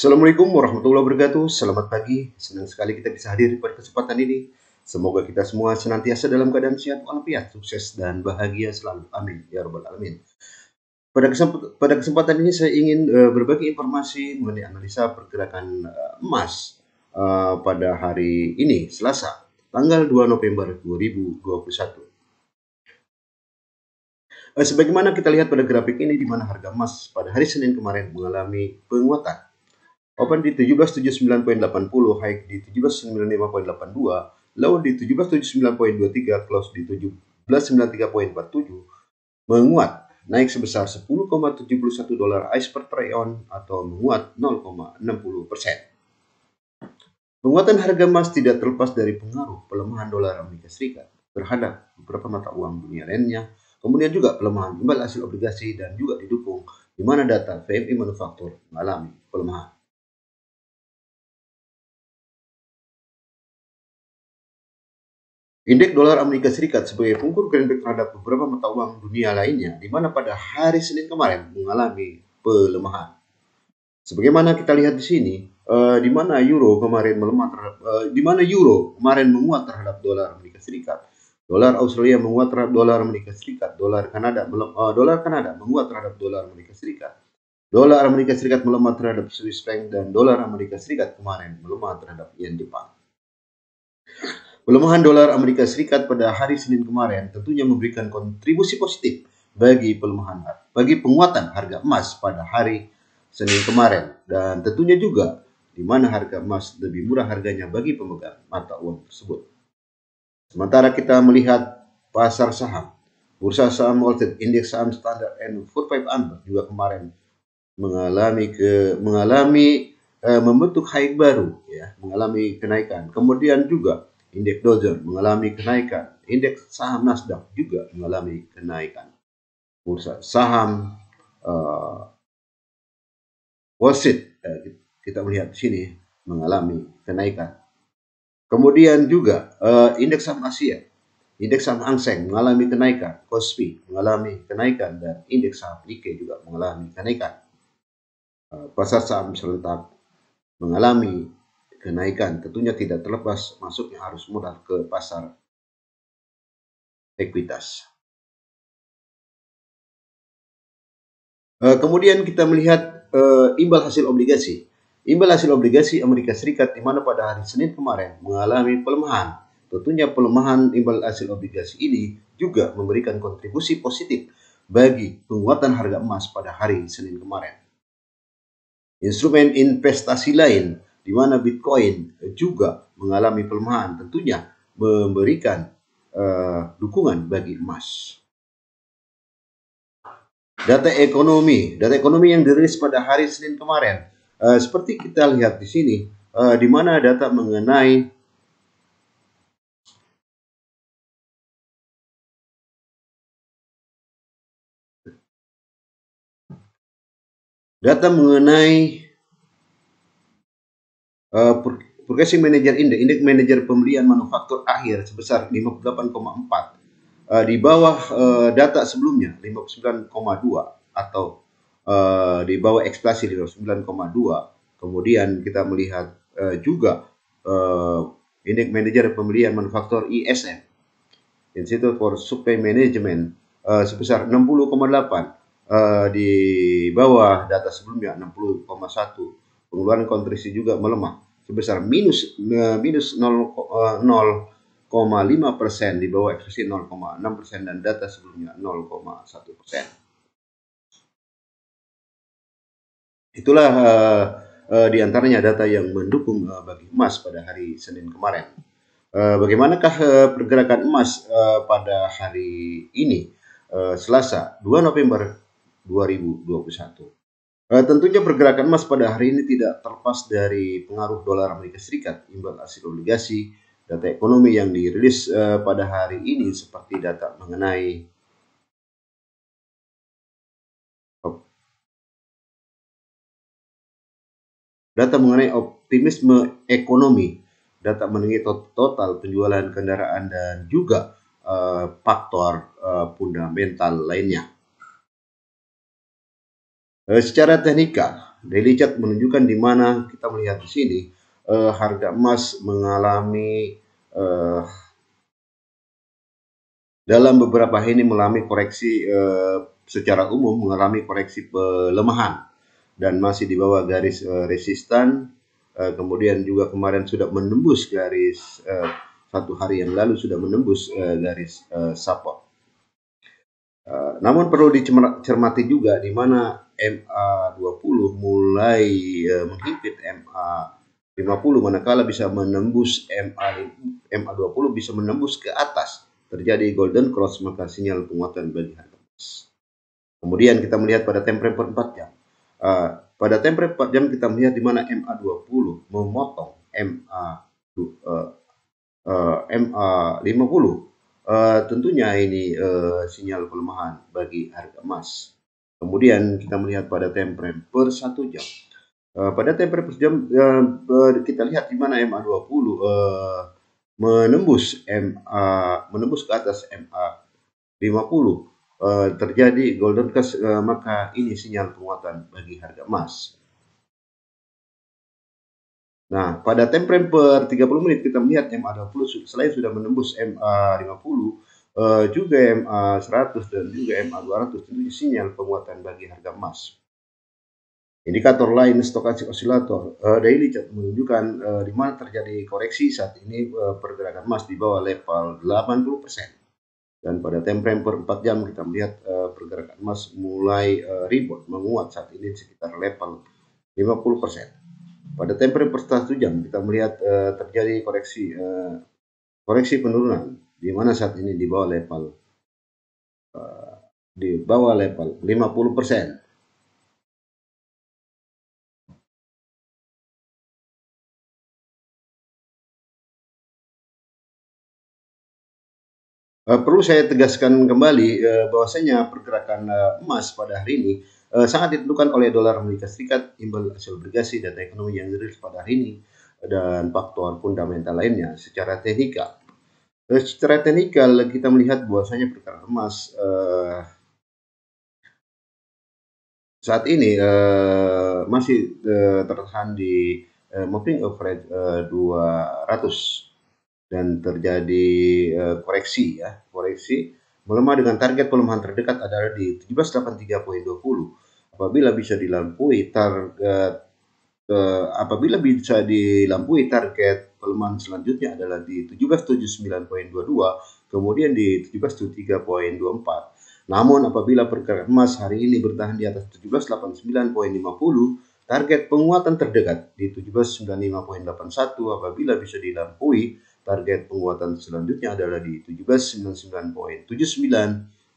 Assalamualaikum warahmatullahi wabarakatuh. Selamat pagi. Senang sekali kita bisa hadir pada kesempatan ini. Semoga kita semua senantiasa dalam keadaan sehat walafiat, sukses dan bahagia selalu. Amin ya rabbal alamin. Pada kesempatan ini saya ingin berbagi informasi mengenai analisa pergerakan emas pada hari ini, Selasa, tanggal 2 November 2021. Sebagaimana kita lihat pada grafik ini, di mana harga emas pada hari Senin kemarin mengalami penguatan. Open di 1779.80, high di 1795.82, low di 1779.23, close di 1793.47, menguat naik sebesar 10,71 dolar AS per troy ounce atau menguat 0,60%. Penguatan harga emas tidak terlepas dari pengaruh pelemahan dolar Amerika Serikat terhadap beberapa mata uang dunia lainnya, kemudian juga pelemahan imbal hasil obligasi dan juga didukung di mana data PMI manufaktur mengalami pelemahan. Indeks dolar Amerika Serikat sebagai pengukur greenback terhadap beberapa mata uang dunia lainnya, di mana pada hari Senin kemarin mengalami pelemahan. Sebagaimana kita lihat di sini, di mana euro kemarin melemah terhadap, euro kemarin menguat terhadap dolar Amerika Serikat, dolar Australia menguat terhadap dolar Amerika Serikat, dolar Kanada menguat terhadap dolar Amerika Serikat, dolar Amerika Serikat melemah terhadap Swiss franc, dan dolar Amerika Serikat kemarin melemah terhadap yen Jepang. Pelemahan dolar Amerika Serikat pada hari Senin kemarin tentunya memberikan kontribusi positif bagi penguatan harga emas pada hari Senin kemarin, dan tentunya juga di mana harga emas lebih murah harganya bagi pemegang mata uang tersebut. Sementara kita melihat pasar saham, bursa saham Wall Street, indeks saham Standard & Poor's 500 juga kemarin membentuk high baru, ya, mengalami kenaikan. Kemudian juga indeks Dow Jones mengalami kenaikan, indeks saham Nasdaq juga mengalami kenaikan. Bursa saham Wall Street kita melihat di sini mengalami kenaikan. Kemudian juga indeks saham Asia, indeks saham Hang Seng mengalami kenaikan, Kospi mengalami kenaikan, dan indeks saham Nikkei juga mengalami kenaikan. Pasar saham serentak mengalami kenaikan, tentunya tidak terlepas masuknya arus modal ke pasar ekuitas. Kemudian kita melihat imbal hasil obligasi. Imbal hasil obligasi Amerika Serikat di mana pada hari Senin kemarin mengalami pelemahan. Tentunya pelemahan imbal hasil obligasi ini juga memberikan kontribusi positif bagi penguatan harga emas pada hari Senin kemarin. Instrumen investasi lain di mana Bitcoin juga mengalami pelemahan, tentunya memberikan dukungan bagi emas. Data ekonomi yang dirilis pada hari Senin kemarin, seperti kita lihat di sini, di mana data mengenai Purchasing Manager Index, indeks manajer pembelian manufaktur akhir sebesar 58,4, di bawah data sebelumnya 59,2 atau di bawah ekspektasi 59,2. Kemudian kita melihat juga indeks manajer pembelian manufaktur ISM, Institute for Supply Management, sebesar 60,8, di bawah data sebelumnya 60,1. Pengeluaran kontraksi juga melemah sebesar minus 0,5% di bawah ekspektasi 0,6%, dan data sebelumnya 0,1%. Itulah di antaranya data yang mendukung bagi emas pada hari Senin kemarin. Bagaimanakah pergerakan emas pada hari ini, Selasa 2 November 2021? Tentunya pergerakan emas pada hari ini tidak terlepas dari pengaruh dolar Amerika Serikat, imbal hasil obligasi, data ekonomi yang dirilis pada hari ini, seperti data mengenai optimisme ekonomi, data mengenai total penjualan kendaraan, dan juga faktor fundamental lainnya. Secara teknikal, daily chart menunjukkan di mana kita melihat di sini harga emas mengalami dalam beberapa hari ini mengalami koreksi secara umum mengalami koreksi pelemahan dan masih di bawah garis resistan. Kemudian juga kemarin sudah menembus garis satu hari yang lalu sudah menembus garis support. Namun perlu dicermati juga di mana MA20 mulai menghimpit MA50 manakala bisa menembus MA20 bisa menembus ke atas terjadi golden cross maka sinyal penguatan bagi harga emas. Kemudian kita melihat pada time frame per 4 jam. Pada time frame 4 jam kita melihat di mana MA20 memotong MA50. Tentunya ini sinyal pelemahan bagi harga emas. Kemudian kita melihat pada time frame per 1 jam. Pada time frame per jam kita lihat di mana MA20 menembus ke atas MA50. Terjadi golden cross maka ini sinyal penguatan bagi harga emas. Nah, pada time frame per 30 menit kita melihat MA20 selain sudah menembus MA50 juga MA100 dan juga MA200 itu sinyal penguatan bagi harga emas. Indikator lain stokastik osilator daily chart menunjukkan di mana terjadi koreksi saat ini pergerakan emas di bawah level 80%. Dan pada time frame per 4 jam kita melihat pergerakan emas mulai rebound menguat saat ini sekitar level 50%. Pada time frame per 1 jam kita melihat terjadi koreksi penurunan di mana saat ini di bawah level 50%. Perlu saya tegaskan kembali bahwasanya pergerakan emas pada hari ini sangat ditentukan oleh dolar Amerika Serikat, imbal hasil obligasi, data ekonomi yang dirilis pada hari ini, dan faktor fundamental lainnya. Secara teknikal kita melihat bahwasanya pergerakan emas saat ini masih tertahan di moving average 200. Dan terjadi koreksi melemah dengan target pelemahan terdekat adalah di 1783.20. Apabila bisa dilampaui target pelemahan selanjutnya adalah di 1779.22, kemudian di 1773.24. Namun apabila pergerakan emas hari ini bertahan di atas 1789.50, target penguatan terdekat di 1795.81 apabila bisa dilampaui, target penguatan selanjutnya adalah di 1799.79,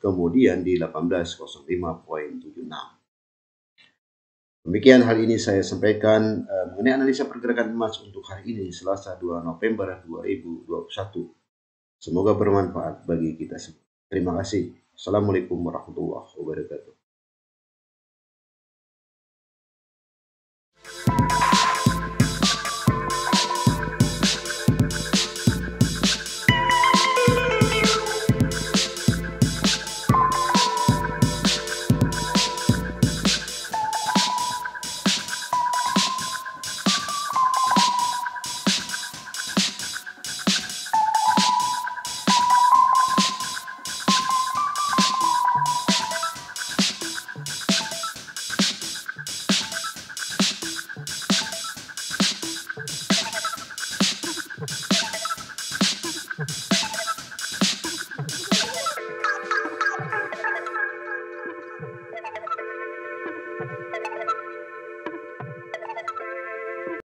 kemudian di 1805.76. Demikian hal ini saya sampaikan mengenai analisa pergerakan emas untuk hari ini Selasa 2 November 2021. Semoga bermanfaat bagi kita semua. Terima kasih. Assalamualaikum warahmatullahi wabarakatuh.